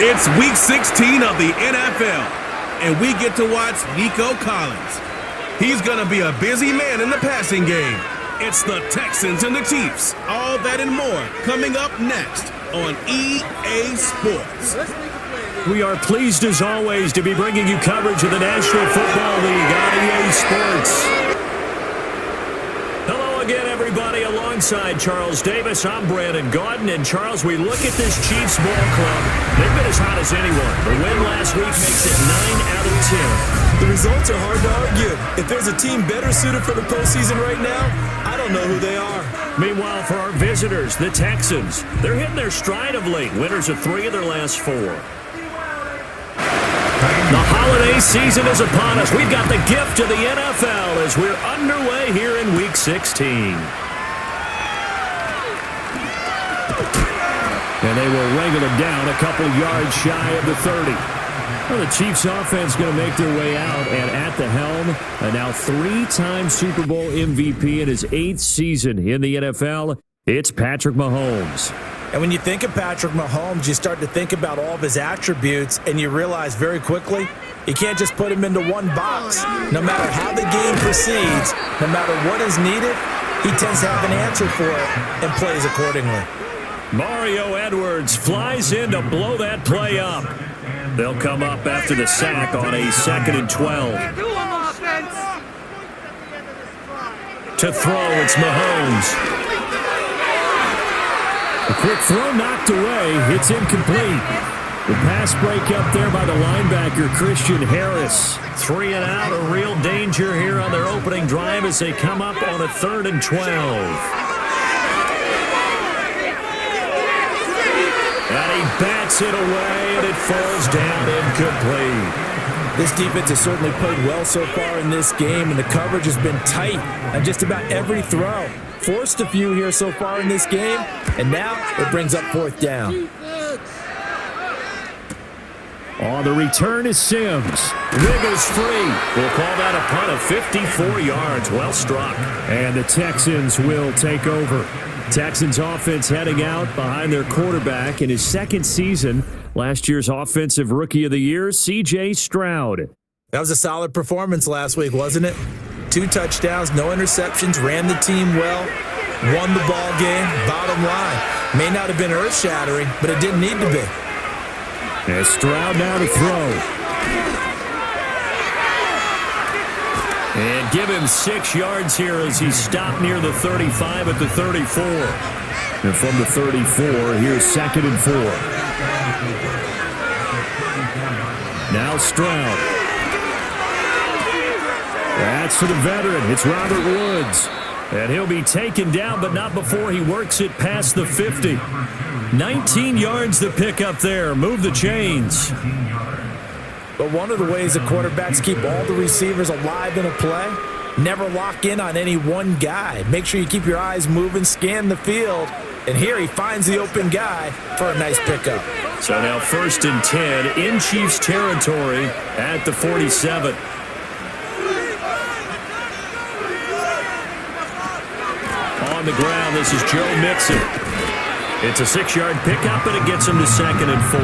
It's Week 16 of the NFL, and we get to watch Nico Collins. He's going to be a busy man in the passing game. It's the Texans and the Chiefs. All that and more coming up next on EA Sports. We are pleased as always to be bringing you coverage of the National Football League on EA Sports. Hello again, everybody. Alongside Charles Davis, I'm Brandon Gaudin. And Charles, we look at this Chiefs ball club. They've been as hot as anyone. The win last week makes it 9 out of 10. The results are hard to argue. If there's a team better suited for the postseason right now, I don't know who they are. Meanwhile, for our visitors, the Texans, they're hitting their stride of late. Winners of 3 of their last 4. The holiday season is upon us. We've got the gift of the NFL as we're underway here in Week 16. And they will wrangle him down a couple yards shy of the 30. Well, the Chiefs offense going to make their way out, and at the helm, a now 3-time Super Bowl MVP in his 8th season in the NFL, it's Patrick Mahomes. And when you think of Patrick Mahomes, you start to think about all of his attributes, and you realize very quickly, you can't just put him into one box. No matter how the game proceeds, no matter what is needed, he tends to have an answer for it and plays accordingly. Mario Edwards flies in to blow that play up. They'll come up after the sack on a 2nd and 12. To throw, it's Mahomes. A quick throw knocked away. It's incomplete. The pass break up there by the linebacker, Christian Harris. 3 and out, a real danger here on their opening drive as they come up on a 3rd and 12. And he bats it away, and it falls down incomplete. This defense has certainly played well so far in this game, and the coverage has been tight on just about every throw. Forced a few here so far in this game, and now it brings up 4th down. On the return is Sims. Wiggles free. We'll call that a punt of 54 yards. Well struck. And the Texans will take over. Texans offense heading out behind their quarterback in his 2nd season. Last year's Offensive Rookie of the Year, C.J. Stroud. That was a solid performance last week, wasn't it? 2 touchdowns, no interceptions, ran the team well, won the ball game. Bottom line, may not have been earth-shattering, but it didn't need to be. And Stroud now to throw. And give him 6 yards here as he stopped near the 35 at the 34. And from the 34, here's 2nd and 4. Now Stroud. That's to the veteran. It's Robert Woods. And he'll be taken down, but not before he works it past the 50. 19 yards to pick up there. Move the chains. But one of the ways the quarterbacks keep all the receivers alive in a play, never lock in on any one guy. Make sure you keep your eyes moving, scan the field. And here he finds the open guy for a nice pickup. So now 1st and 10 in Chiefs territory at the 47. On the ground, this is Joe Mixon. It's a 6-yard pickup, and it gets him to 2nd and 4.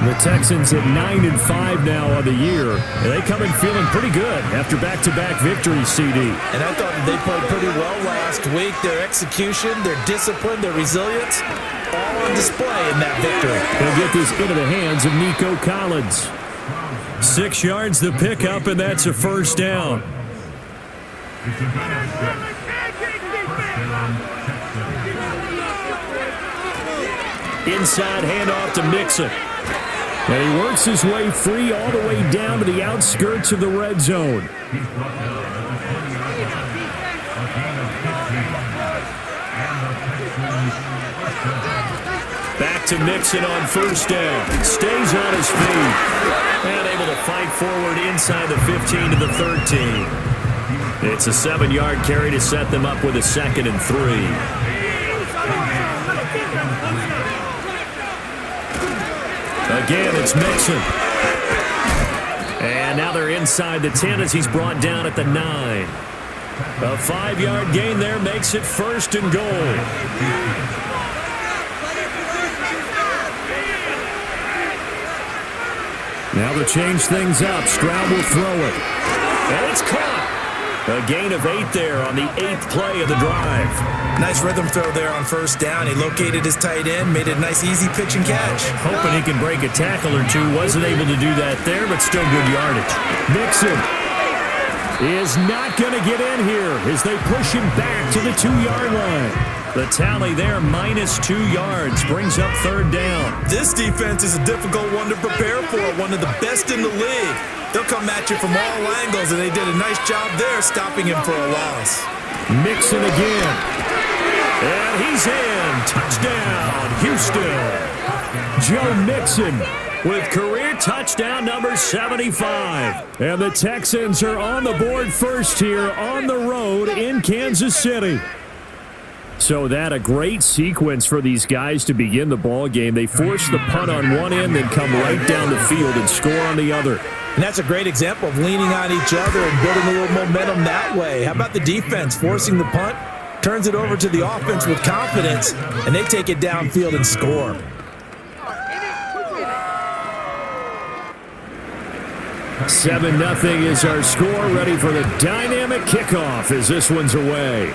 The Texans at 9 and 5 now on the year. And they come in feeling pretty good after back-to-back victories, CD. And I thought that they played pretty well last week. Their execution, their discipline, their resilience, all on display in that victory. They'll get this into the hands of Nico Collins. 6 yards the pickup, and that's a 1st down. Inside handoff to Mixon. And he works his way free all the way down to the outskirts of the red zone. Back to Mixon on 1st down. Stays on his feet. And able to fight forward inside the 15 to the 13. It's a 7-yard carry to set them up with a 2nd and 3. Again, it's Mixon. And now they're inside the 10 as he's brought down at the 9. A 5-yard gain there makes it 1st and goal. Now they'll change things up. Stroud will throw it. And it's caught. A gain of 8 there on the 8th play of the drive. Nice rhythm throw there on first down. He located his tight end, made it a nice easy pitch and catch. Hoping he can break a tackle or two. Wasn't able to do that there, but still good yardage. Mixon is not going to get in here as they push him back to the 2-yard line. The tally there, -2 yards, brings up 3rd down. This defense is a difficult one to prepare for, one of the best in the league. They'll come at you from all angles, and they did a nice job there stopping him for a loss. Mixon again. And he's in. Touchdown, Houston. Joe Mixon with career touchdown number 75. And the Texans are on the board first here on the road in Kansas City. So that a great sequence for these guys to begin the ball game. They force the punt on one end, then come right down the field and score on the other. And that's a great example of leaning on each other and building a little momentum that way. How about the defense forcing the punt, turns it over to the offense with confidence, and they take it downfield and score. Seven 0 is our score, ready for the dynamic kickoff as this one's away.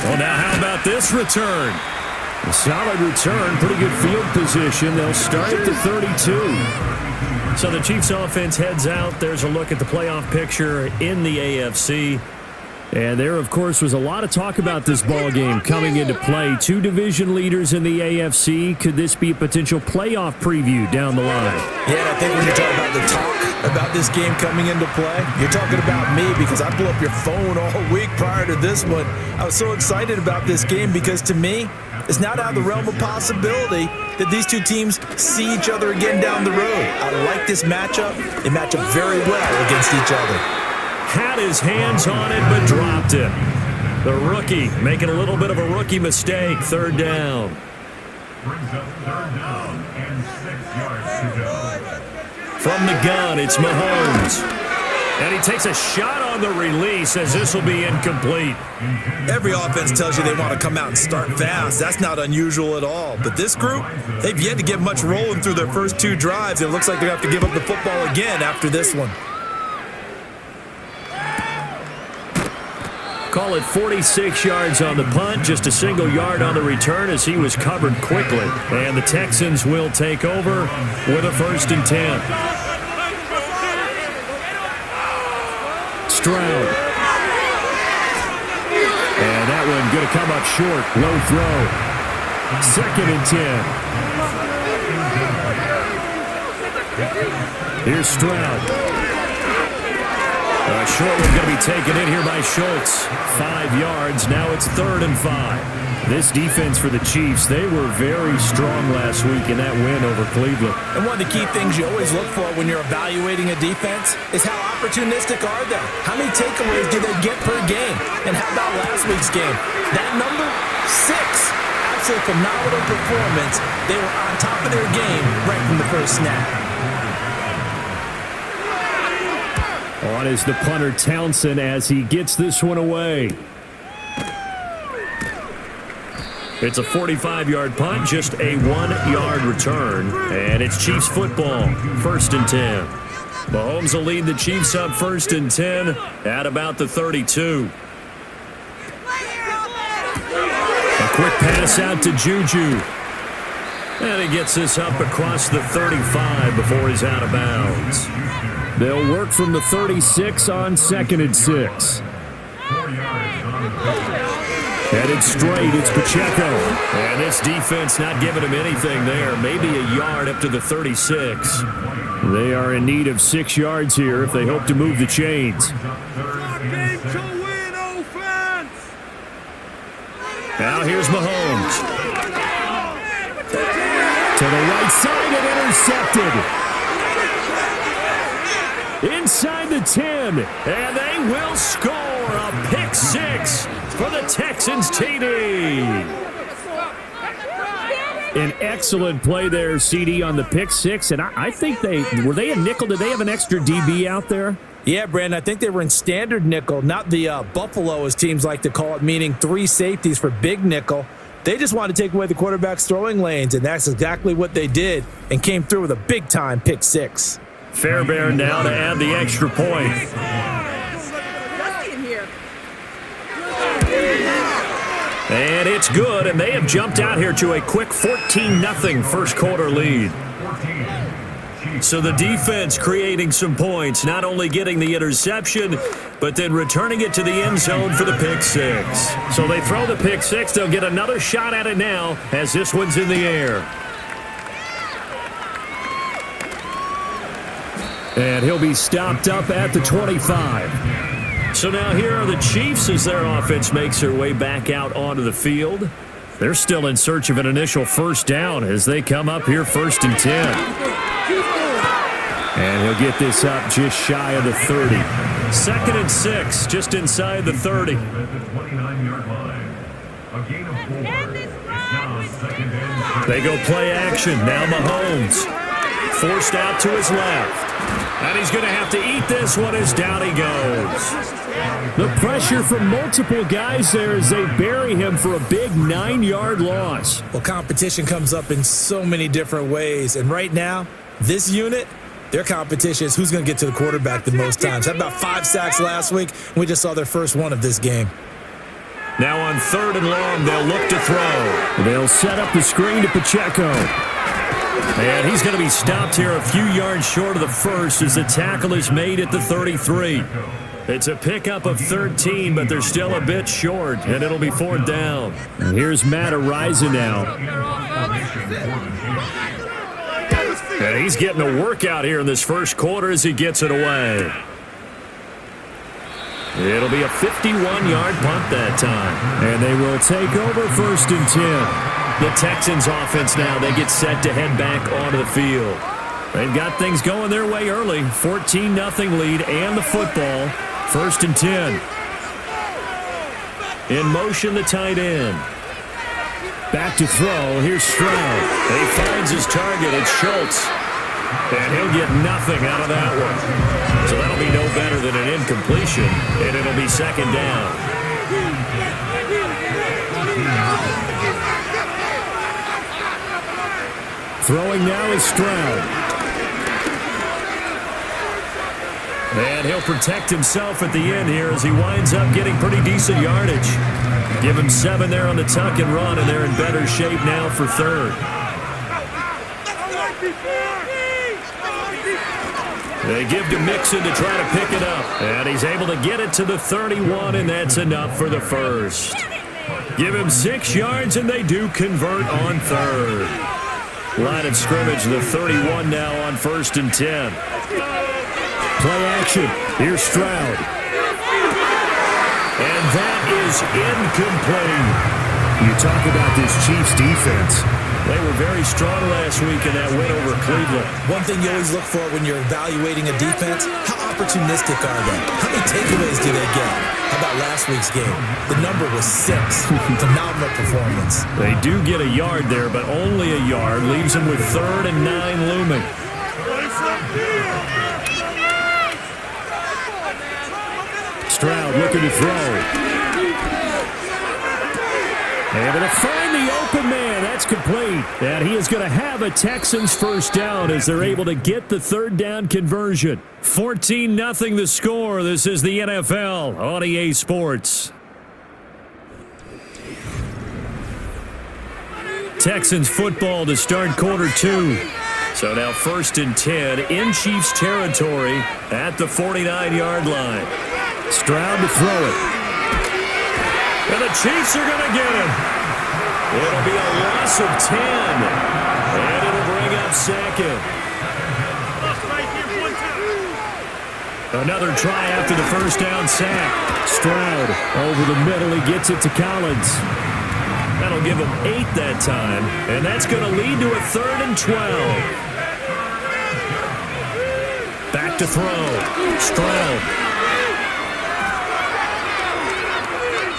Well, now how about this return? A solid return, pretty good field position. They'll start at the 32. So the Chiefs offense heads out. There's a look at the playoff picture in the AFC. And there, of course, was a lot of talk about this ball game coming into play. 2 division leaders in the AFC. Could this be a potential playoff preview down the line? Yeah, I think when you talk about the talk about this game coming into play, you're talking about me because I blew up your phone all week prior to this one. I was so excited about this game because, to me, it's not out of the realm of possibility that these two teams see each other again down the road. I like this matchup. They match up very well against each other. Had his hands on it, but dropped it. The rookie making a little bit of a rookie mistake. 3rd down. Brings up 3rd down and 6 yards to go. From the gun, it's Mahomes. And he takes a shot on the release as this will be incomplete. Every offense tells you they want to come out and start fast. That's not unusual at all. But this group, they've yet to get much rolling through their first 2 drives. It looks like they're going to have to give up the football again after this one. Call it 46 yards on the punt, just a single yard on the return as he was covered quickly. And the Texans will take over with a 1st and 10. Stroud. And that one going to come up short. Low throw. 2nd and 10. Here's Stroud. Short one going to be taken in here by Schultz. 5 yards. Now it's 3rd and 5. This defense for the Chiefs, they were very strong last week in that win over Cleveland. And one of the key things you always look for when you're evaluating a defense is how opportunistic are they? How many takeaways do they get per game? And how about last week's game? That number, 6. Absolute phenomenal performance. They were on top of their game right from the first snap. On is the punter Townsend as he gets this one away. It's a 45-yard punt, just a 1-yard return, and it's Chiefs football, 1st and 10. Mahomes will lead the Chiefs up 1st and 10 at about the 32. A quick pass out to Juju. And he gets this up across the 35 before he's out of bounds. They'll work from the 36 on 2nd and 6. Headed straight, it's Pacheco. And this defense not giving him anything there. Maybe a yard up to the 36. They are in need of 6 yards here if they hope to move the chains. Now here's Mahomes. To the right side and intercepted. Inside the 10, and they will score a pick 6 for the Texans TD. An excellent play there, CD, on the pick 6, and I think were they a nickel? Did they have an extra DB out there? Yeah, Brandon, I think they were in standard nickel, not the Buffalo, as teams like to call it, meaning 3 safeties for big nickel. They just wanted to take away the quarterback's throwing lanes, and that's exactly what they did and came through with a big-time pick six. Fairbairn now to add the extra point. And it's good, and they have jumped out here to a quick 14-0 first quarter lead. So the defense creating some points, not only getting the interception, but then returning it to the end zone for the pick six. So they throw the pick six. They'll get another shot at it now as this one's in the air. And he'll be stopped up at the 25. So now here are the Chiefs as their offense makes their way back out onto the field. They're still in search of an initial first down as they come up here 1st and 10. And he'll get this up just shy of the 30. 2nd and 6, just inside the 30. They go play action. Now Mahomes forced out to his left. And he's going to have to eat this one as down he goes. The pressure from multiple guys there as they bury him for a big 9-yard loss. Well, competition comes up in so many different ways. And right now, this unit, their competition is who's going to get to the quarterback the most times. Had about 5 sacks last week, and we just saw their first one of this game. Now on 3rd and long, they'll look to throw. They'll set up the screen to Pacheco. And he's going to be stopped here a few yards short of the first as the tackle is made at the 33. It's a pickup of 13, but they're still a bit short, and it'll be 4th down. And here's Matt Ariza now. And he's getting a workout here in this first quarter as he gets it away. It'll be a 51-yard punt that time. And they will take over 1st and 10. The Texans offense now, they get set to head back onto the field. They've got things going their way early. 14-0 lead and the football. 1st and 10. In motion, the tight end. Back to throw. Here's Stroud. He finds his target. It's Schultz. And he'll get nothing out of that one. So that'll be no better than an incompletion. And it'll be 2nd down. Throwing now is Stroud. And he'll protect himself at the end here as he winds up getting pretty decent yardage. Give him 7 there on the tuck and run, and they're in better shape now for 3rd. They give to Mixon to try to pick it up. And he's able to get it to the 31, and that's enough for the first. Give him 6 yards, and they do convert on 3rd. Line of scrimmage, the 31 now on 1st and 10. Play action. Here's Stroud. And that is incomplete. You talk about this Chiefs defense. They were very strong last week in that win over Cleveland. One thing you always look for when you're evaluating a defense, how opportunistic are they? How many takeaways do they get? How about last week's game? The number was 6. Phenomenal performance. They do get a yard there, but only a yard. Leaves them with 3rd and 9 looming. Stroud looking to throw. Able to find the open man. That's complete. And he is going to have a Texans first down as they're able to get the 3rd down conversion. 14-0 the score. This is the NFL on EA Sports. Texans football to start quarter 2. So now 1st and 10 in Chiefs territory at the 49-yard line. Stroud to throw it. And the Chiefs are going to get him. It'll be a loss of 10. And it'll bring up 2nd. Another try after the first down sack. Stroud over the middle. He gets it to Collins. That'll give him 8 that time. And that's going to lead to a 3rd and 12. Back to throw. Stroud.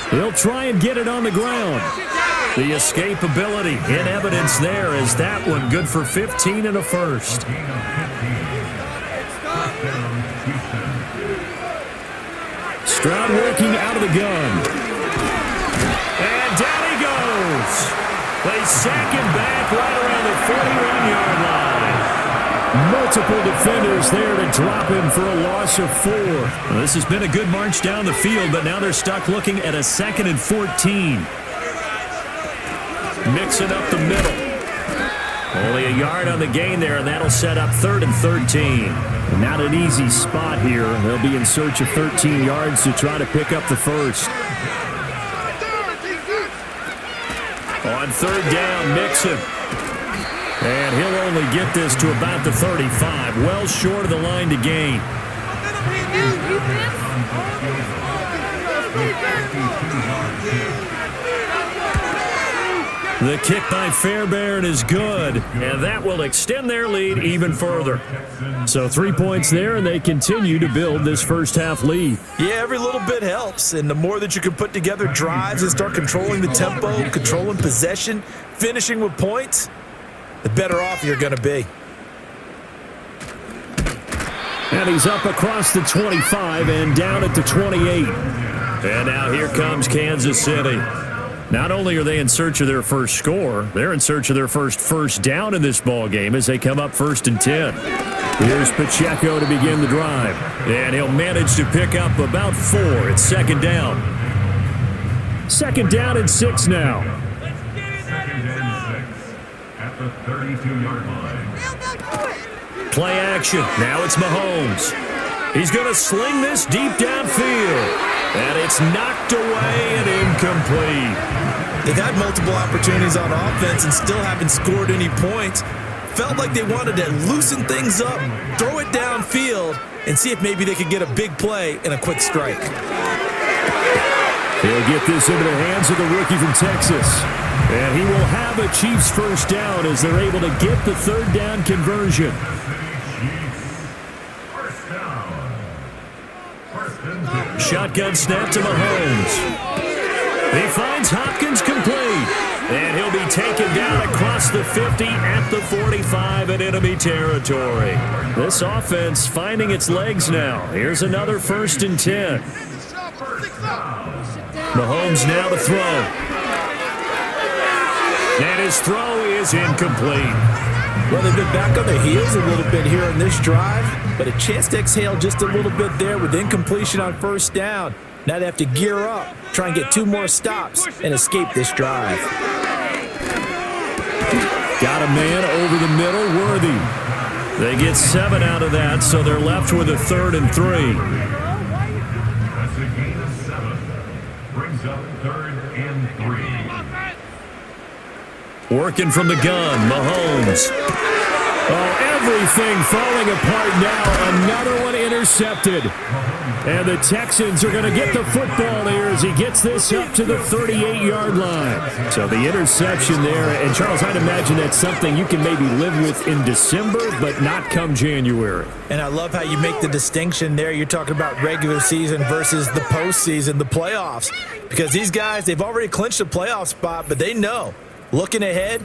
He'll try and get it on the ground. The escapability in evidence there as that one good for 15 and a first. Stroud working out of the gun. And down he goes. They sack him back right around the 41-yard line. Multiple defenders there to drop him for a loss of 4. Well, this has been a good march down the field, but now they're stuck looking at a 2nd and 14. Mixing up the middle. Only a yard on the gain there, and that'll set up 3rd and 13. Not an easy spot here. They'll be in search of 13 yards to try to pick up the first. On 3rd down, Mixon. And he'll only get this to about the 35, well short of the line to gain. The kick by Fairbairn is good, and that will extend their lead even further. So 3 points there, and they continue to build this first half lead. Yeah, every little bit helps, and the more that you can put together drives and start controlling the tempo, controlling possession, finishing with points, the better off you're going to be. And he's up across the 25 and down at the 28. And now here comes Kansas City. Not only are they in search of their first score, they're in search of their first down in this ball game as they come up 1st and 10. Here's Pacheco to begin the drive. And he'll manage to pick up about 4. It's 2nd down. 2nd down and 6 now. 2nd and 6 at the 32-yard line. Play action. Now it's Mahomes. He's going to sling this deep downfield. And it's knocked away and incomplete. They've had multiple opportunities on offense and still haven't scored any points. Felt like they wanted to loosen things up, throw it downfield, and see if maybe they could get a big play and a quick strike. He'll get this into the hands of the rookie from Texas. And he will have a Chiefs first down as they're able to get the 3rd down conversion. Shotgun snap to Mahomes. He finds Hopkins complete. And he'll be taken down across the 50 at the 45 in enemy territory. This offense finding its legs now. Here's another 1st and 10. Mahomes now to throw. And his throw is incomplete. Well, they've been back on their heels a little bit here in this drive, but a chance to exhale just a little bit there with incompletion on 1st down. Now they have to gear up, try and get 2 more stops, and escape this drive. Got a man over the middle, Worthy. They get 7 out of that, so they're left with a 3rd and 3. That's a gain of 7. Brings up 3rd and 3. Working from the gun, Mahomes. Oh, everything falling apart now. Another one intercepted. And the Texans are going to get the football there as he gets this up to the 38-yard line. So the interception there. And, Charles, I'd imagine that's something you can maybe live with in December, but not come January. And I love how you make the distinction there. You're talking about regular season versus the postseason, the playoffs. Because these guys, they've already clinched a playoff spot, but they know, looking ahead,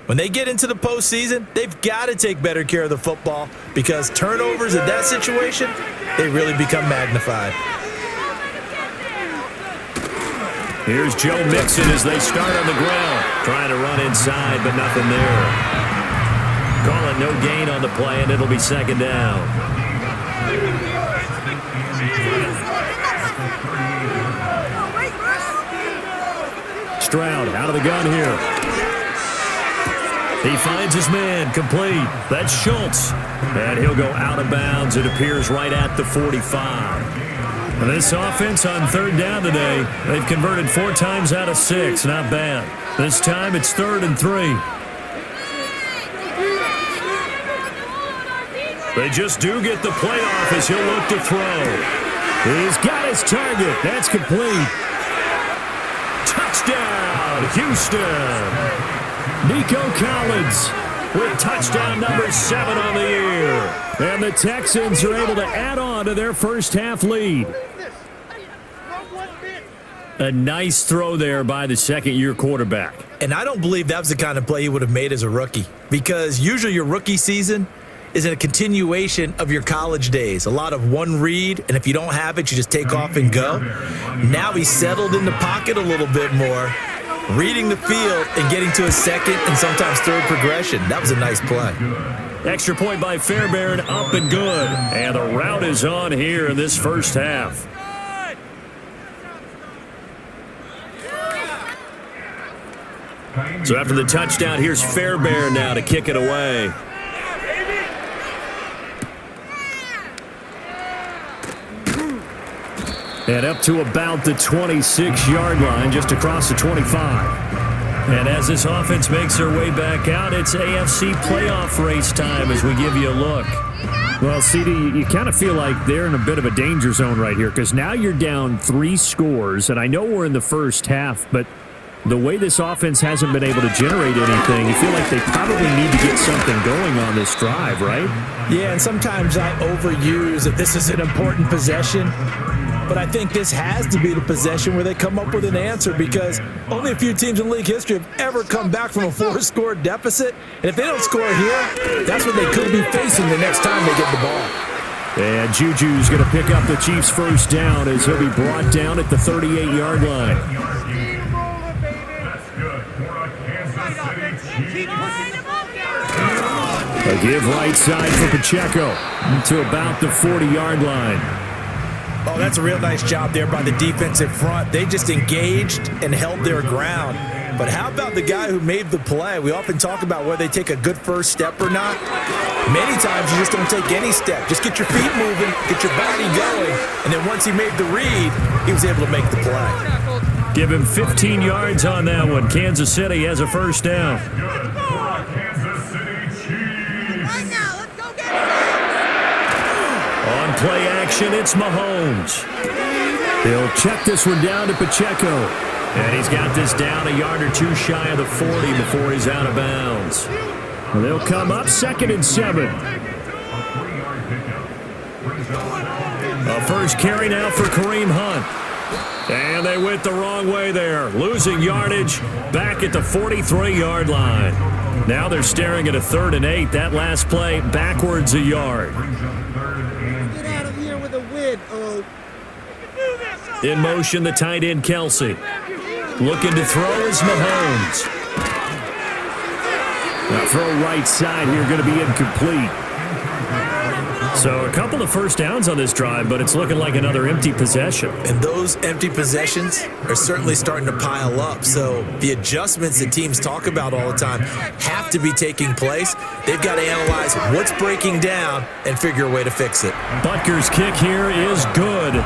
when they get into the postseason, they've got to take better care of the football because turnovers in that situation, they really become magnified. Here's Joe Mixon as they start on the ground. Trying to run inside, but nothing there. Call it no gain on the play, and it'll be 2nd down. Stroud out of the gun here. He finds his man, complete. That's Schultz. And he'll go out of bounds. It appears right at the 45. And this offense on 3rd down today, they've converted 4 times out of 6. Not bad. This time it's 3rd and 3. They just do get the play off as he'll look to throw. He's got his target. That's complete. Touchdown, Houston. Nico Collins with touchdown number 7 on the year. And the Texans are able to add on to their first half lead. A nice throw there by the 2nd-year quarterback. And I don't believe that was the kind of play he would have made as a rookie because usually your rookie season is a continuation of your college days. A lot of one read, and if you don't have it, you just take off and go. Now he's settled in the pocket a little bit more. reading the field and getting to a second and sometimes third progression. That was a nice play. Extra point by Fairbairn, up and good. And the rout is on here in this first half. So after the touchdown, here's Fairbairn now to kick it away. And up to about the 26-yard line, just across the 25. And as this offense makes their way back out, it's AFC playoff race time as we give you a look. Well, CD, you kind of feel like they're in a bit of a danger zone right here because now you're down 3 scores, and I know we're in the first half, but the way this offense hasn't been able to generate anything, you feel like they probably need to get something going on this drive, right? Yeah, and sometimes I overuse that this is an important possession. But I think this has to be the possession where they come up with an answer because only a few teams in league history have ever come back from a 4-score deficit. And if they don't score here, that's what they could be facing the next time they get the ball. And Juju's going to pick up the Chiefs' first down as he'll be brought down at the 38-yard line. That's good for a Kansas City Chiefs. A give right side for Pacheco to about the 40-yard line. Oh, that's a real nice job there by the defensive front. They just engaged and held their ground. But how about the guy who made the play? We often talk about whether they take a good first step or not. Many times you just don't take any step. Just get your feet moving, get your body going, and then once he made the read, he was able to make the play. Give him 15 yards on that one. Kansas City has a first down. Good for a Kansas City Chiefs. Right now, let's go get it. On play action, it's Mahomes. He'll check this one down to Pacheco. And he's got this down a yard or two shy of the 40 before he's out of bounds. Well, they'll come up 2nd and 7. A first carry now for Kareem Hunt. And they went the wrong way there. Losing yardage back at the 43-yard line. Now they're staring at a 3rd and 8. That last play backwards a yard. Get out of here with a win, oh. In motion, the tight end, Kelsey. Looking to throw is Mahomes. Now throw right side here, going to be incomplete. So a couple of first downs on this drive, but it's looking like another empty possession. And those empty possessions are certainly starting to pile up. So the adjustments that teams talk about all the time have to be taking place. They've got to analyze what's breaking down and figure a way to fix it. Butker's kick here is good.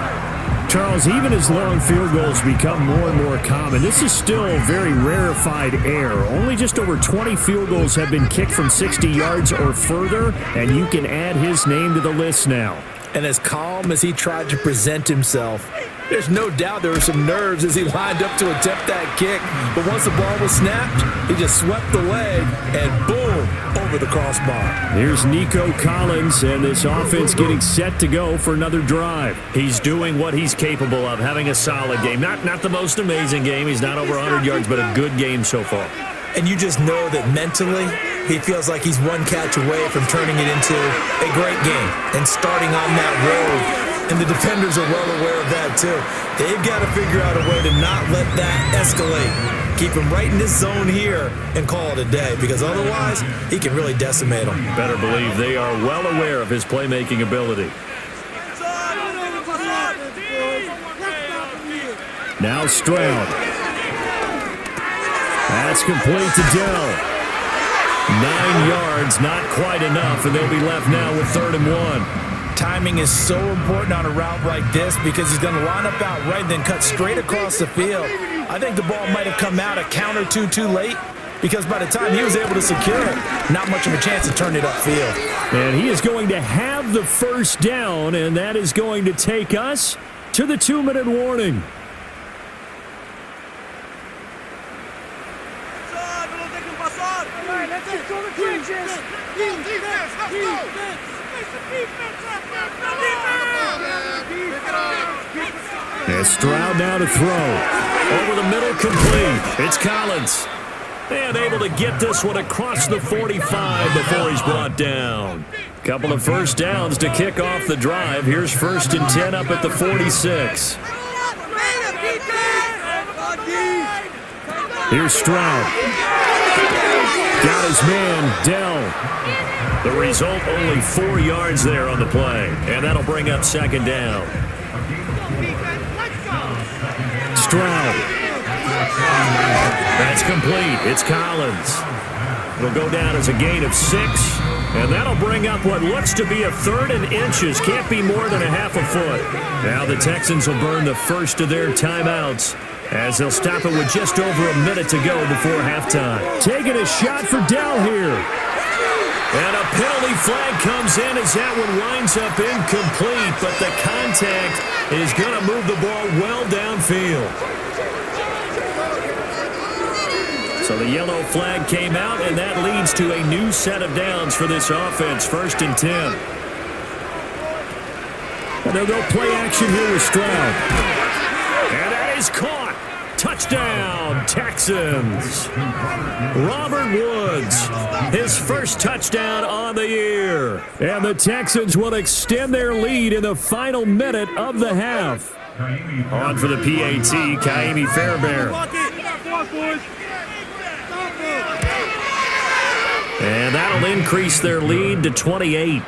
Charles, even as long field goals become more and more common, this is still very rarefied air. Only just over 20 field goals have been kicked from 60 yards or further, and you can add his name to the list now. And as calm as he tried to present himself, there's no doubt there were some nerves as he lined up to attempt that kick. But once the ball was snapped, he just swept the leg and boom, over the crossbar. Here's Nico Collins, and this offense getting set to go for another drive. He's doing what he's capable of, having a solid game. Not the most amazing game. He's not over 100 yards, but a good game so far. And you just know that mentally, he feels like he's one catch away from turning it into a great game and starting on that road. And the defenders are well aware of that, too. They've got to figure out a way to not let that escalate. Keep him right in this zone here and call it a day, because otherwise, he can really decimate them. Better believe they are well aware of his playmaking ability. Now Stroud. That's complete to Dell. 9 yards, not quite enough, and they'll be left now with 3rd and 1. Timing is so important on a route like this because he's going to line up out right and then cut straight across the field. I think the ball might have come out a count or two too late because by the time he was able to secure it, not much of a chance to turn it upfield. And he is going to have the first down, and that is going to take us to the 2-minute warning. And Stroud now to throw. Over the middle, complete. It's Collins. And able to get this one across the 45 before he's brought down. Couple of first downs to kick off the drive. Here's 1st and 10 up at the 46. Here's Stroud. Got his man, Dell. The result, only 4 yards there on the play. And that'll bring up second down. Stroud. That's complete. It's Collins. It'll go down as a gain of 6. And that'll bring up what looks to be a 3rd and inches. Can't be more than a half a foot. Now the Texans will burn the first of their timeouts as they'll stop it with just over a minute to go before halftime. Taking a shot for Dell here. And a penalty flag comes in as that one winds up incomplete, but the contact is going to move the ball well downfield. So the yellow flag came out, and that leads to a new set of downs for this offense, 1st and 10. And they'll go play action here with Stroud. And that is caught. Touchdown, Texans. Robert Woods, his first touchdown on the year. And the Texans will extend their lead in the final minute of the half. On for the PAT, Kaimi Fairbairn. And that'll increase their lead to 28.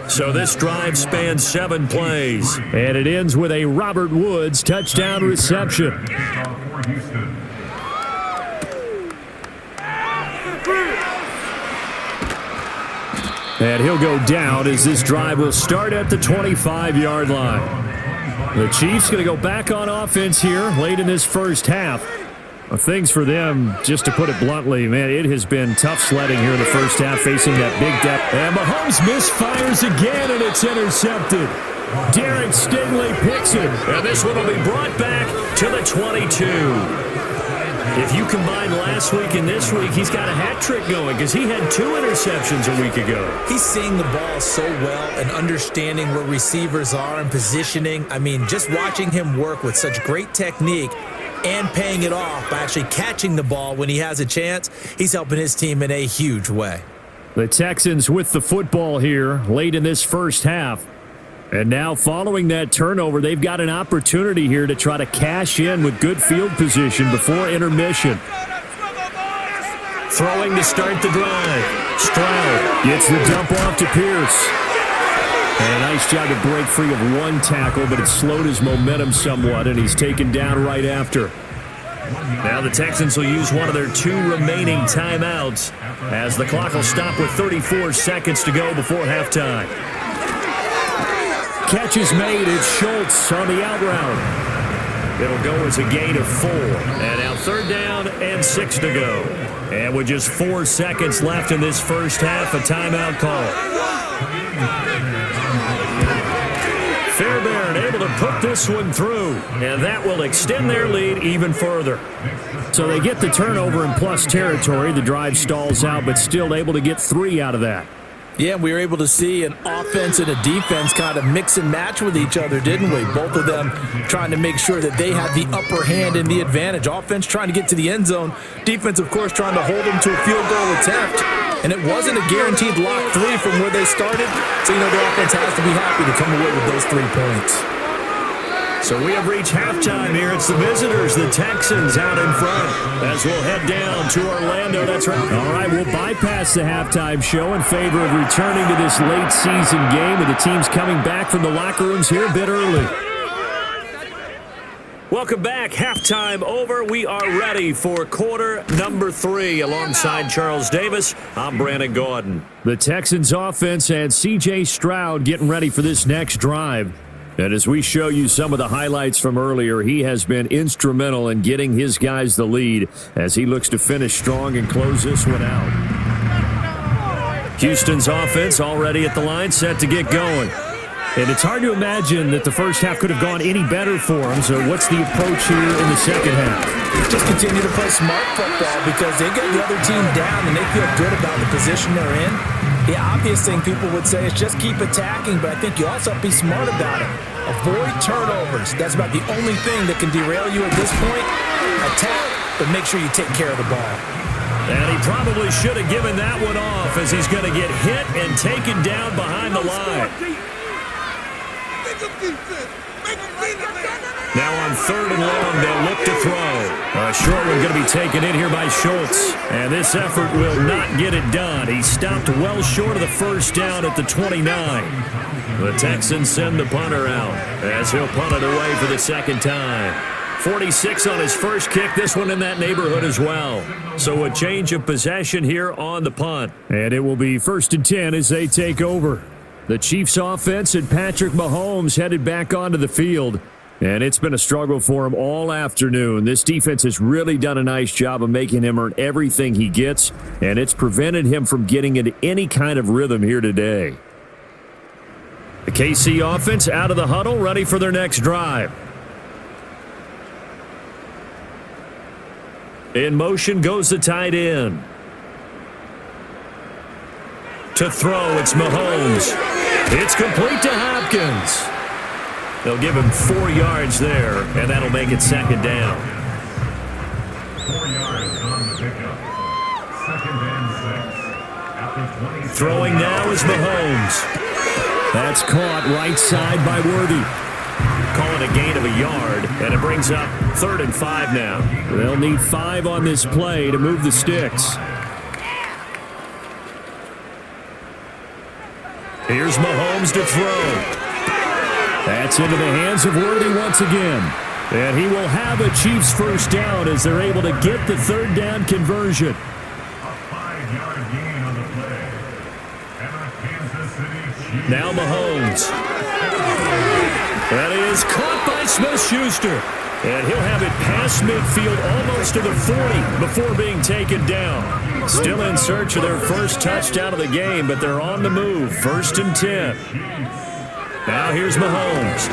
So this drive spans 7 plays. And it ends with a Robert Woods touchdown reception. And he'll go down as this drive will start at the 25-yard line. The Chiefs going to go back on offense here late in this first half. Things for them, just to put it bluntly, man, it has been tough sledding here in the first half, facing that big depth. And Mahomes misfires again, and it's intercepted. Derek Stingley picks it. And this one will be brought back to the 22. If you combine last week and this week, he's got a hat trick going because he had 2 interceptions a week ago. He's seeing the ball so well and understanding where receivers are and positioning. I mean, just watching him work with such great technique and paying it off by actually catching the ball when he has a chance, he's helping his team in a huge way. The Texans with the football here late in this first half. And now following that turnover, they've got an opportunity here to try to cash in with good field position before intermission. Throwing to start the drive. Stroud gets the dump off to Pierce. And a nice job to break free of 1 tackle, but it slowed his momentum somewhat, and he's taken down right after. Now the Texans will use one of their 2 remaining timeouts as the clock will stop with 34 seconds to go before halftime. Catch is made. It's Schultz on the out route. It'll go as a gain of 4. And now 3rd down and 6 to go. And with just 4 seconds left in this first half, a timeout call. Fairbairn able to put this one through, and that will extend their lead even further. So they get the turnover in plus territory. The drive stalls out, but still able to get 3 out of that. Yeah, we were able to see an offense and a defense kind of mix and match with each other, didn't we? Both of them trying to make sure that they had the upper hand and the advantage. Offense trying to get to the end zone. Defense, of course, trying to hold them to a field goal attempt. And it wasn't a guaranteed lock 3 from where they started. So, the offense has to be happy to come away with those 3 points. So we have reached halftime here. It's the visitors, the Texans, out in front as we'll head down to Orlando. That's right. All right, we'll bypass the halftime show in favor of returning to this late season game with the teams coming back from the locker rooms here a bit early. Welcome back. Halftime over. We are ready for quarter number 3 alongside Charles Davis. I'm Brandon Gordon. The Texans offense and C.J. Stroud getting ready for this next drive. And as we show you some of the highlights from earlier, he has been instrumental in getting his guys the lead as he looks to finish strong and close this one out. Houston's offense already at the line, set to get going. And it's hard to imagine that the first half could have gone any better for him. So what's the approach here in the second half? Just continue to play smart football because they get the other team down and they feel good about the position they're in. The obvious thing people would say is just keep attacking, but I think you also have to be smart about it. Avoid turnovers. That's about the only thing that can derail you at this point. Attack, but make sure you take care of the ball. And he probably should have given that one off as he's going to get hit and taken down behind the line. Now on 3rd and long, they'll look to throw. A short one going to be taken in here by Schultz. And this effort will not get it done. He stopped well short of the first down at the 29. The Texans send the punter out as he'll punt it away for the second time. 46 on his first kick, this one in that neighborhood as well. So a change of possession here on the punt. And it will be 1st and 10 as they take over. The Chiefs offense and Patrick Mahomes headed back onto the field. And it's been a struggle for him all afternoon. This defense has really done a nice job of making him earn everything he gets, and it's prevented him from getting into any kind of rhythm here today. The KC offense out of the huddle, ready for their next drive. In motion goes the tight end. To throw, it's Mahomes. It's complete to Hopkins. They'll give him 4 yards there, and that'll make it second down. 4 yards on the pickup. 2nd and 6. Throwing now is Mahomes. That's caught right side by Worthy. Call it a gain of a yard, and it brings up 3rd and 5 now. They'll need 5 on this play to move the sticks. Here's Mahomes to throw. That's into the hands of Worthy once again. And he will have a Chiefs first down as they're able to get the 3rd down conversion. A 5-yard gain on the play. And a Kansas City Chiefs. Now Mahomes. That is caught by Smith-Schuster. And he'll have it past midfield almost to the 40 before being taken down. Still in search of their first touchdown of the game, but they're on the move. 1st and 10. Now here's Mahomes.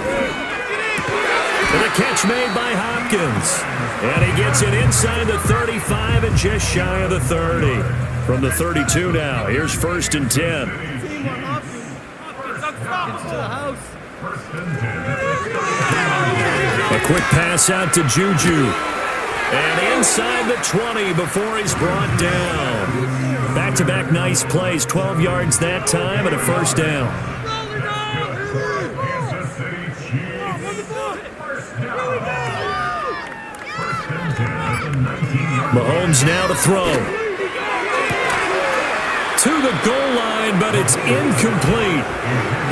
And a catch made by Hopkins. And he gets it inside the 35 and just shy of the 30. From the 32 now, here's 1st and 10. A quick pass out to Juju. And inside the 20 before he's brought down. Back-to-back nice plays, 12 yards that time and a first down. Mahomes now to throw. To the goal line, but it's incomplete.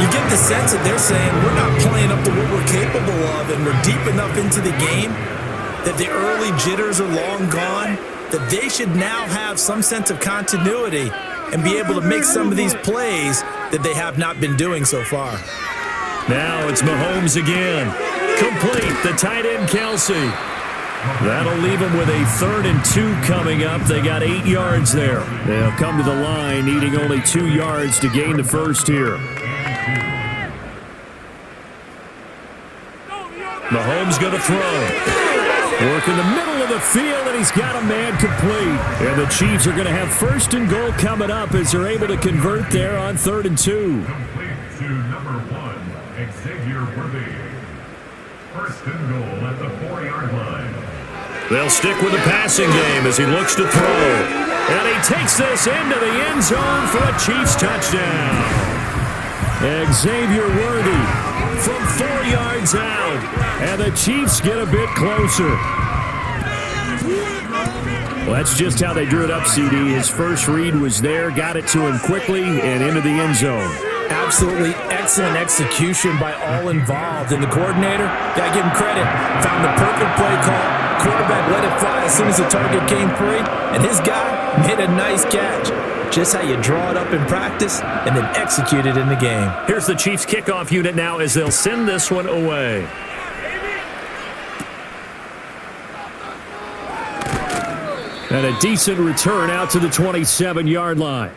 You get the sense that they're saying we're not playing up to what we're capable of, and we're deep enough into the game that the early jitters are long gone, that they should now have some sense of continuity and be able to make some of these plays that they have not been doing so far. Now it's Mahomes again. Complete, the tight end Kelsey. That'll leave them with a 3rd and 2 coming up. They got 8 yards there. They'll come to the line needing only 2 yards to gain the first here. Mahomes going to throw. Work in the middle of the field, and he's got a man complete. And the Chiefs are going to have 1st and goal coming up as they're able to convert there on 3rd and 2. Complete to number 1, Xavier Worthy. 1st and goal at the 4-yard line. They'll stick with the passing game as he looks to throw. And he takes this into the end zone for a Chiefs touchdown. Xavier Worthy from 4 yards out. And the Chiefs get a bit closer. Well, that's just how they drew it up, CD. His first read was there, got it to him quickly, and into the end zone. Absolutely excellent execution by all involved. And the coordinator, got to give him credit, found the perfect play call. Quarterback let it fly as soon as the target came free. And his guy made a nice catch. Just how you draw it up in practice and then execute it in the game. Here's the Chiefs kickoff unit now as they'll send this one away. And a decent return out to the 27-yard line.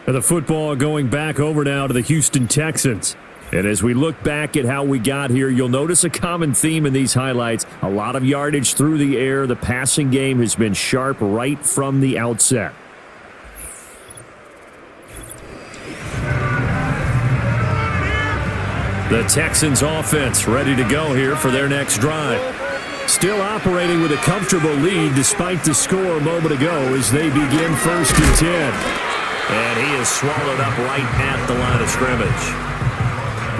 And the football going back over now to the Houston Texans. And as we look back at how we got here, you'll notice a common theme in these highlights. A lot of yardage through the air. The passing game has been sharp right from the outset. The Texans offense ready to go here for their next drive. Still operating with a comfortable lead despite the score a moment ago as they begin 1st and 10. And he is swallowed up right at the line of scrimmage.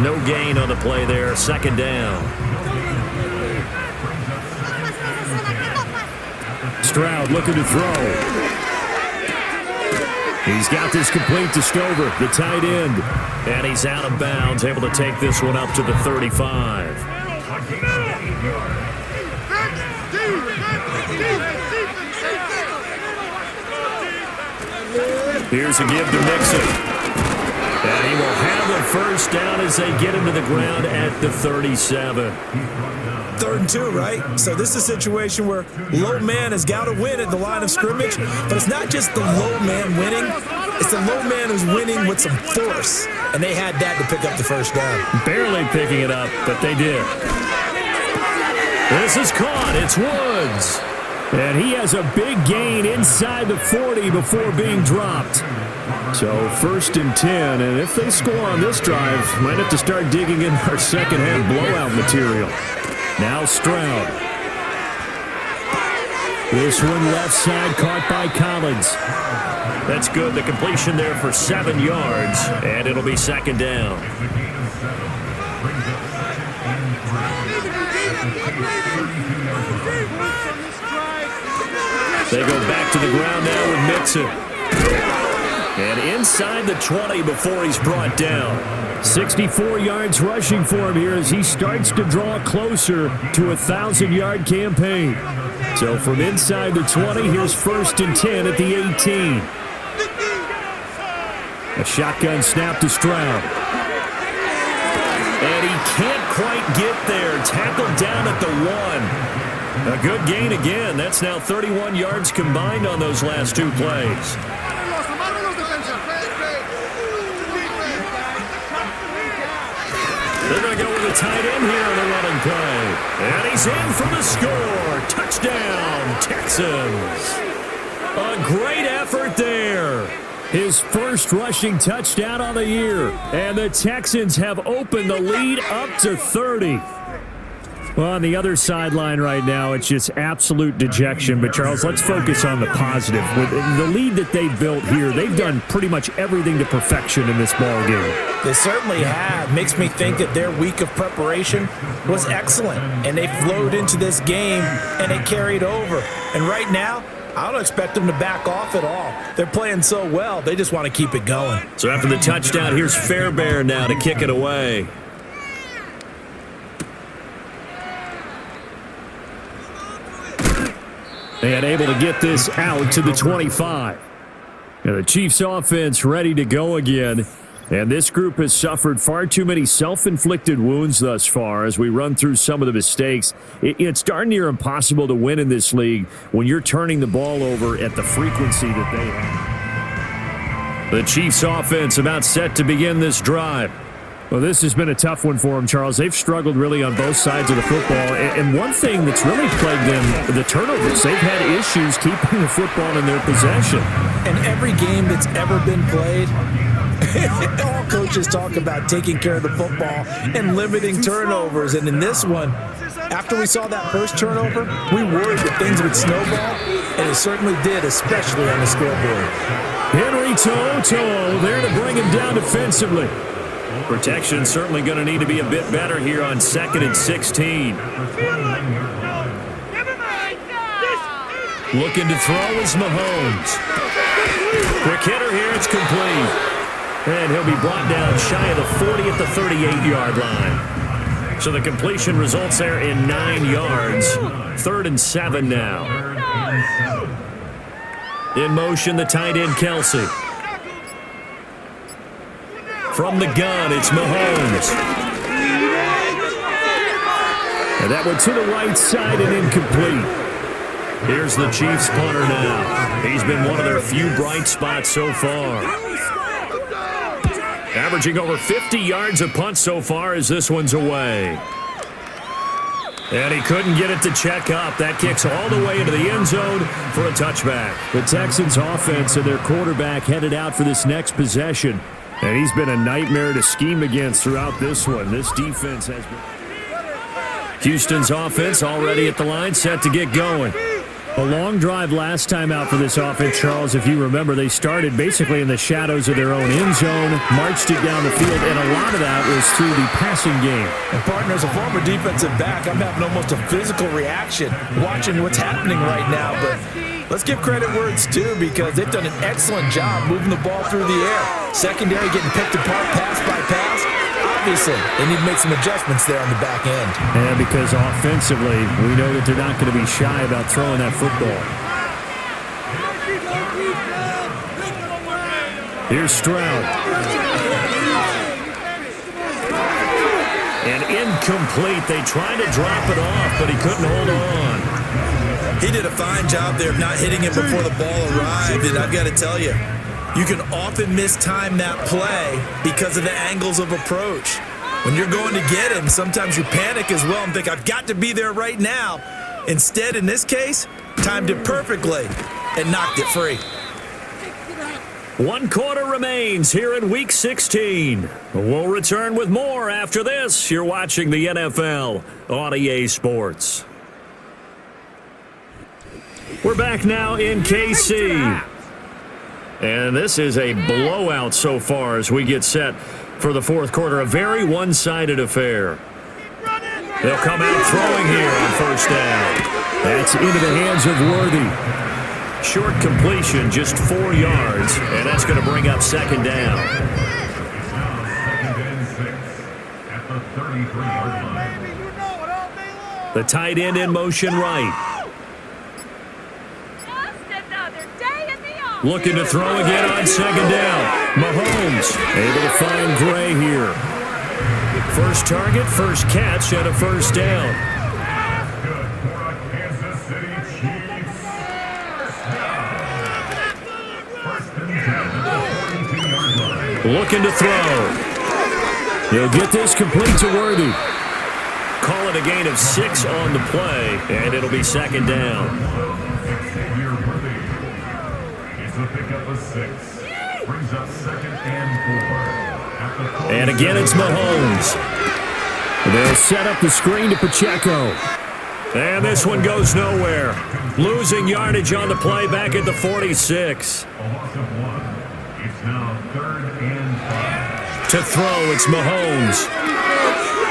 No gain on the play there. 2nd down. Stroud looking to throw. He's got this complete to Stover, the tight end. And he's out of bounds, able to take this one up to the 35. Here's a give to Mixon. And he will have the first down as they get him to the ground at the 37. 3rd and 2, right? So this is a situation where low man has got to win at the line of scrimmage, but it's not just the low man winning. It's the low man who's winning with some force, and they had that to pick up the first down. Barely picking it up, but they did. This is caught. It's Woods. And he has a big gain inside the 40 before being dropped. So 1st and 10, and if they score on this drive, might have to start digging in our second-half blowout material. Now Stroud. This one left side caught by Collins. That's good. The completion there for 7 yards, and it'll be 2nd down. They go back to the ground now with Mixon. And inside the 20 before he's brought down. 64 yards rushing for him here as he starts to draw closer to a 1,000-yard campaign. So from inside the 20, here's 1st and 10 at the 18. A shotgun snap to Stroud. And he can't quite get there. Tackled down at the 1. A good gain again. That's now 31 yards combined on those last 2 plays. They're going to go with a tight end here on the running play. And he's in for the score. Touchdown, Texans. A great effort there. His first rushing touchdown on the year. And the Texans have opened the lead up to 30. Well, on the other sideline right now, it's just absolute dejection. But, Charles, let's focus on the positive. With the lead that they built here, they've done pretty much everything to perfection in this ball game. They certainly have. Makes me think that their week of preparation was excellent. And they flowed into this game, and it carried over. And right now, I don't expect them to back off at all. They're playing so well, they just want to keep it going. So after the touchdown, here's Fairbairn now to kick it away. And able to get this out to the 25. And the Chiefs offense ready to go again. And this group has suffered far too many self-inflicted wounds thus far as we run through some of the mistakes. It's darn near impossible to win in this league when you're turning the ball over at the frequency that they have. The Chiefs offense about set to begin this drive. Well, this has been a tough one for them, Charles. They've struggled really on both sides of the football. And one thing that's really plagued them, the turnovers. They've had issues keeping the football in their possession. And every game that's ever been played, all coaches talk about taking care of the football and limiting turnovers. And in this one, after we saw that first turnover, we worried that things would snowball, and it certainly did, especially on the scoreboard. Henry To'oTo'o there to bring him down defensively. Protection certainly going to need to be a bit better here on 2nd and 16. Looking to throw is Mahomes. Quick hitter here, it's complete. And he'll be brought down shy of the 40 at the 38-yard line. So the completion results there in 9 yards. 3rd and 7 now. In motion, the tight end, Kelsey. From the gun, it's Mahomes. And that one to the right side and incomplete. Here's the Chiefs punter now. He's been one of their few bright spots so far. Averaging over 50 yards a punt so far as this one's away. And he couldn't get it to check up. That kicks all the way into the end zone for a touchback. The Texans offense and their quarterback headed out for this next possession. And he's been a nightmare to scheme against throughout this one. This defense has been... Houston's offense already at the line, set to get going. A long drive last time out for this offense, Charles. If you remember, they started basically in the shadows of their own end zone, marched it down the field, and a lot of that was through the passing game. And partner, as a former defensive back, I'm having almost a physical reaction watching what's happening right now. But let's give credit where it's due, because they've done an excellent job moving the ball through the air. Secondary getting picked apart pass by pass. Obviously, they need to make some adjustments there on the back end. And because offensively, we know that they're not going to be shy about throwing that football. Here's Stroud. And incomplete. They tried to drop it off, but he couldn't hold on. He did a fine job there of not hitting it before the ball arrived, and I've got to tell you, you can often mistime that play because of the angles of approach. When you're going to get him, sometimes you panic as well and think, I've got to be there right now. Instead, in this case, timed it perfectly and knocked it free. 1 quarter remains here in Week 16. We'll return with more after this. You're watching the NFL on EA Sports. We're back now in KC. And this is a blowout so far as we get set for the fourth quarter. A very one-sided affair. They'll come out throwing here on first down. That's into the hands of Worthy. Short completion, just 4 yards, and that's going to bring up second down. At the 33-yard line. The tight end in motion right. Looking to throw again on second down. Mahomes able to find Gray here. First target, first catch, and a first down. Good for a Kansas City Chiefs. First and 10 at the 42-yard line. Looking to throw. He'll get this complete to Worthy. Call it a gain of 6 on the play, and it'll be second down. The pickup of 6. Brings up second and 4. And again, it's Mahomes. They'll set up the screen to Pacheco. And this one goes nowhere. Losing yardage on the play back at the 46. A loss of 1. It's now 3rd and 5. To throw, it's Mahomes.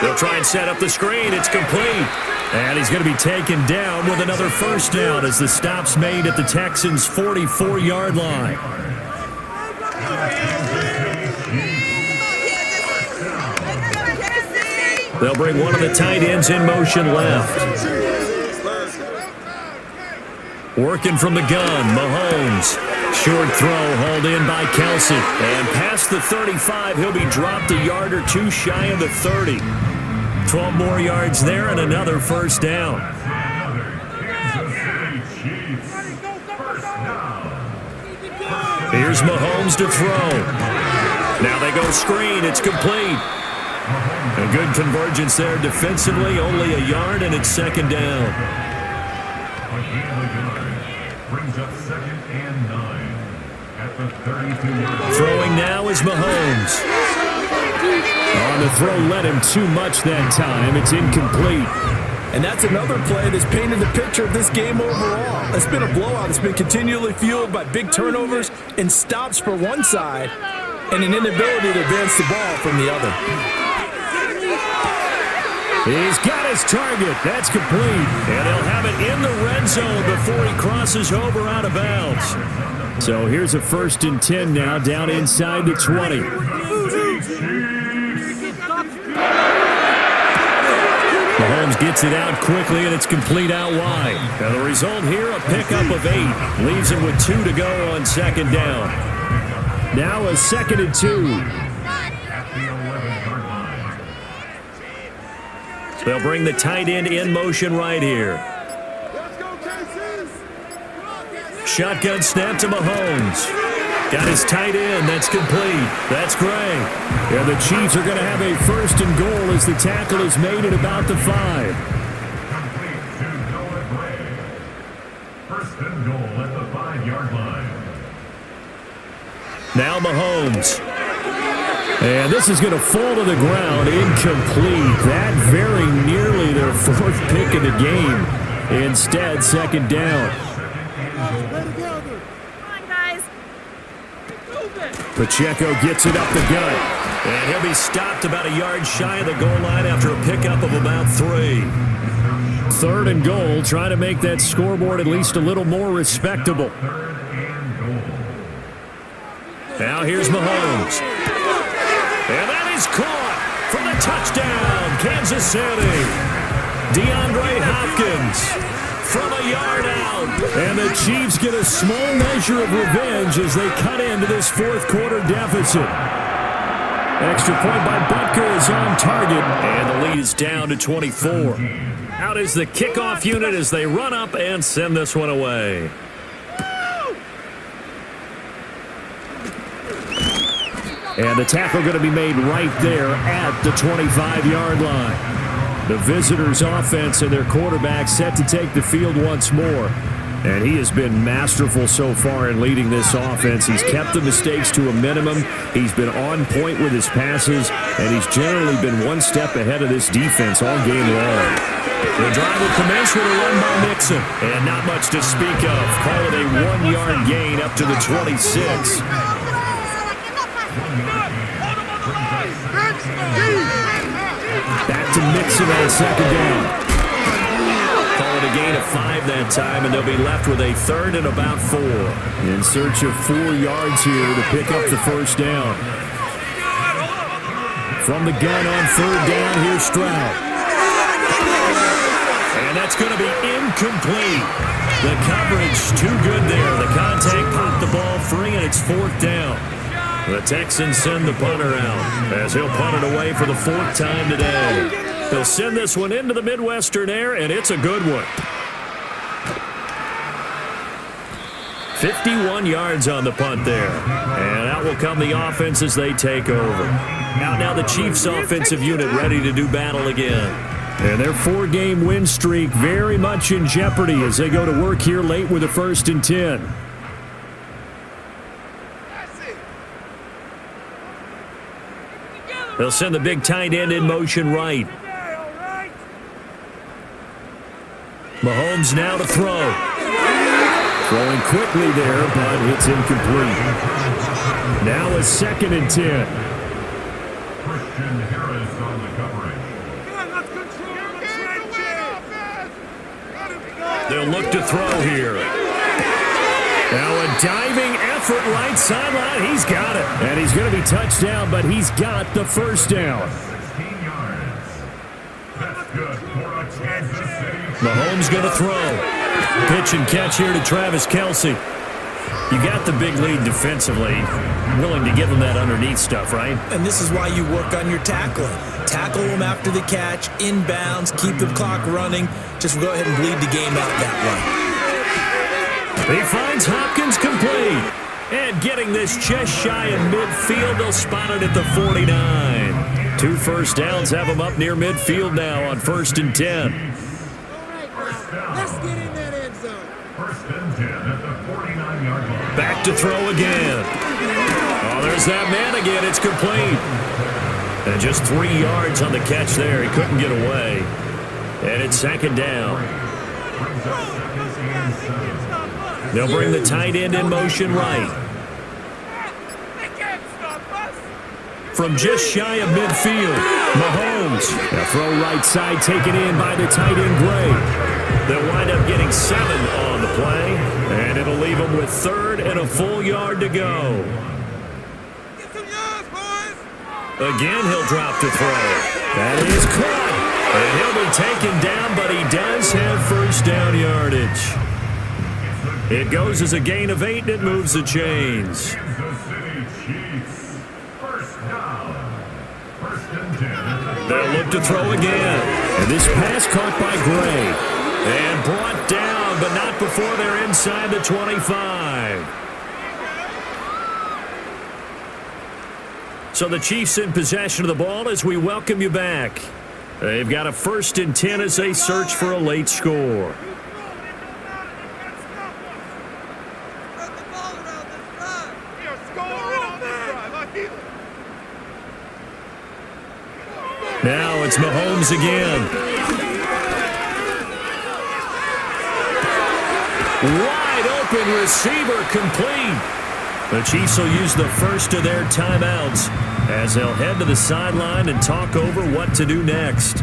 They'll try and set up the screen. It's complete. And he's going to be taken down with another first down as the stop's made at the Texans' 44-yard line. They'll bring one of the tight ends in motion left. Working from the gun, Mahomes. Short throw hauled in by Kelsey. And past the 35, he'll be dropped a yard or two shy of the 30. 12 more yards there and another first down. Here's Mahomes to throw. Now they go screen. It's complete. A good convergence there defensively. Only a yard, and it's second down. Brings up second and 9 at the 32-yard. Throwing now is Mahomes. On the throw, led him too much that time. It's incomplete. And that's another play that's painted the picture of this game overall. It's been a blowout. It's been continually fueled by big turnovers and stops for one side and an inability to advance the ball from the other. He's got his target. That's complete. And they'll have it in the red zone before he crosses over out of bounds. So here's a 1st and 10 now, down inside the 20. Mahomes gets it out quickly, and it's complete out wide. And the result here, a pickup of 8. Leaves him with 2 to go on second down. Now a 2nd and 2. At the 11-yard line. They'll bring the tight end in motion right here. Shotgun snap to Mahomes. Got his tight end. That's complete. That's Gray. And the Chiefs are going to have a 1st and goal as the tackle is made at about the 5. Complete to Noah Gray. 1st and goal at the 5-yard line. Now Mahomes. And this is going to fall to the ground. Incomplete. That very nearly their 4th pick of the game. Instead, second down. Stay together. Come on, guys. Pacheco gets it up the gut. And he'll be stopped about a yard shy of the goal line after a pickup of about 3. 3rd and goal, trying to make that scoreboard at least a little more respectable. Now here's Mahomes. And that is caught for the touchdown, Kansas City. DeAndre Hopkins from a yard out. And the Chiefs get a small measure of revenge as they cut into this fourth quarter deficit. Extra point by Butker is on target. And the lead is down to 24. Out is the kickoff unit as they run up and send this one away. And the tackle going to be made right there at the 25-yard line. The visitors' offense and their quarterback set to take the field once more. And he has been masterful so far in leading this offense. He's kept the mistakes to a minimum. He's been on point with his passes. And he's generally been one step ahead of this defense all game long. The drive will commence with a run by Mixon. And not much to speak of. Call it a 1-yard gain up to the 26. Back to Mixon on 2nd down. Call it a gain of 5 that time, and they'll be left with a 3rd and about 4. In search of 4 yards here to pick up the first down. From the gun on 3rd down, here's Stroud. And that's going to be incomplete. The coverage too good there. The contact popped the ball free, and it's 4th down. The Texans send the punter out as he'll punt it away for the 4th time today. He'll send this one into the Midwestern air, and it's a good one. 51 yards on the punt there. And out will come the offense as they take over. Out now the Chiefs offensive unit ready to do battle again. And their 4-game win streak very much in jeopardy as they go to work here late with a 1st and 10. They'll send the big tight end in motion right. Mahomes now to throw. Throwing quickly there, but it's incomplete. Now a 2nd and 10. Christian Harris on the coverage. They'll look to throw here. Now a diving effort right sideline. He's got it. And he's going to be touched down, but he's got the first down. 16 yards. That's good for a Kansas City. Mahomes going to throw. Pitch and catch here to Travis Kelce. You got the big lead defensively. Willing to give him that underneath stuff, right? And this is why you work on your tackling. Tackle them after the catch, inbounds, keep the clock running. Just go ahead and bleed the game out that way. He finds Hopkins complete. And getting this just shy of midfield, they'll spot it at the 49. 2 first downs have him up near midfield now on 1st and 10. All right, now, let's get in that end zone. 1st and 10 at the 49-yard line. Back to throw again. Oh, there's that man again. It's complete. And just 3 yards on the catch there. He couldn't get away. And it's 2nd down. They'll bring the tight end in motion right. From just shy of midfield, Mahomes. A throw right side taken in by the tight end Gray. They'll wind up getting 7 on the play, and it'll leave them with 3rd and a full yard to go. Again, he'll drop to throw. That is caught. And he'll be taken down, but he does have first down yardage. It goes as a gain of 8, and it moves the chains. Kansas City Chiefs. 1st down. 1st and 10. They'll look to throw again. And this pass caught by Gray. And brought down, but not before they're inside the 25. So the Chiefs in possession of the ball as we welcome you back. They've got a 1st and 10 as they search for a late score. Now it's Mahomes again. Wide open receiver complete. The Chiefs will use the first of their timeouts as they'll head to the sideline and talk over what to do next.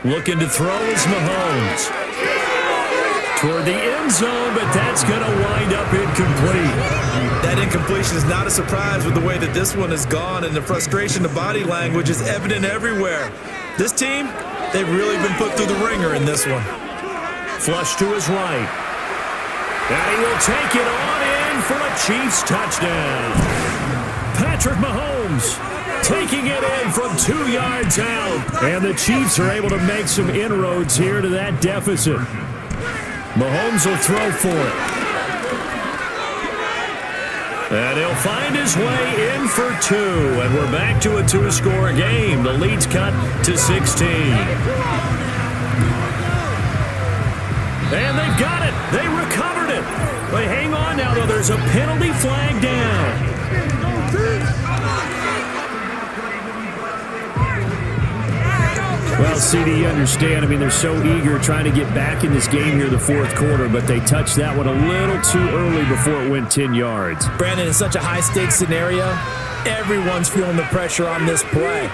Looking to throw is Mahomes. Toward the end zone, but that's going to wind up incomplete. That incompletion is not a surprise with the way that this one has gone, and the frustration, the body language is evident everywhere. This team, they've really been put through the ringer in this one. Flush to his right. And he will take it on in for a Chiefs touchdown. Patrick Mahomes taking it in from 2 yards out. And the Chiefs are able to make some inroads here to that deficit. Mahomes will throw for it. And he'll find his way in for 2. And we're back to a 2-score game. The lead's cut to 16. And they've got it. They recovered it. But hang on now, though. There's a penalty flag down. Well, CD, you understand. I mean, they're so eager trying to get back in this game here the fourth quarter, but they touched that one a little too early before it went 10 yards. Brandon, in such a high-stakes scenario, everyone's feeling the pressure on this play.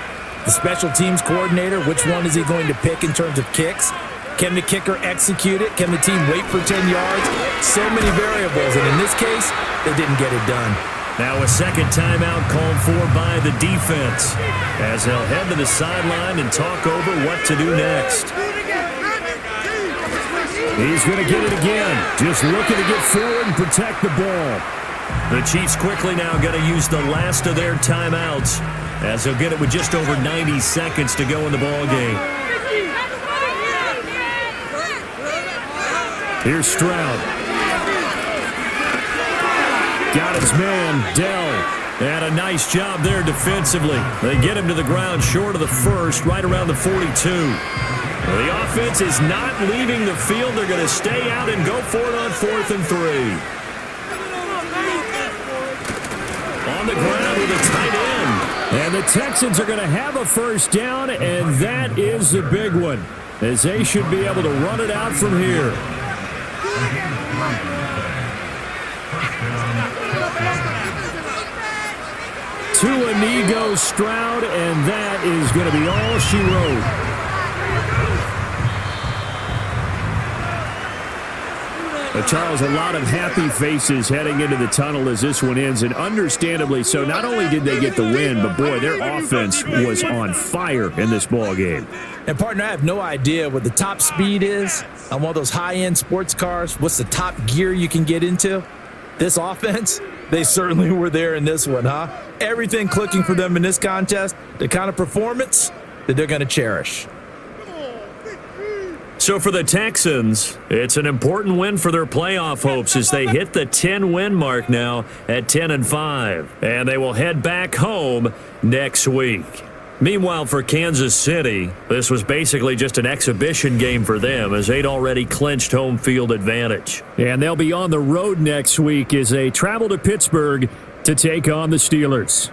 The special teams coordinator, which one is he going to pick in terms of kicks? Can the kicker execute it? Can the team wait for 10 yards? So many variables, and in this case, they didn't get it done. Now a second timeout called for by the defense as they'll head to the sideline and talk over what to do next. He's going to get it again. Just looking to get forward and protect the ball. The Chiefs quickly now going to use the last of their timeouts as they'll get it with just over 90 seconds to go in the ball game. Here's Stroud. Got his man, Dell. And a nice job there defensively. They get him to the ground short of the first, right around the 42. The offense is not leaving the field. They're going to stay out and go for it on 4th and 3. On the ground with a tight end. And the Texans are going to have a first down, and that is the big one, as they should be able to run it out from here. To Inigo Stroud, and that is going to be all she wrote. Charles, a lot of happy faces heading into the tunnel as this one ends, and understandably so. Not only did they get the win, but boy, their offense was on fire in this ball game. And partner, I have no idea what the top speed is on one of those high-end sports cars. What's the top gear you can get into? This offense, they certainly were there in this one, huh? Everything clicking for them in this contest, the kind of performance that they're going to cherish. So for the Texans, it's an important win for their playoff hopes as they hit the 10-win mark now at 10-5. And they will head back home next week. Meanwhile, for Kansas City, this was basically just an exhibition game for them as they'd already clinched home field advantage. And they'll be on the road next week as they travel to Pittsburgh to take on the Steelers.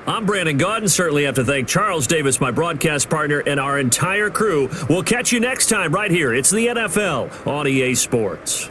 I'm Brandon Gaudin. Certainly have to thank Charles Davis, my broadcast partner, and our entire crew. We'll catch you next time right here. It's the NFL on EA Sports.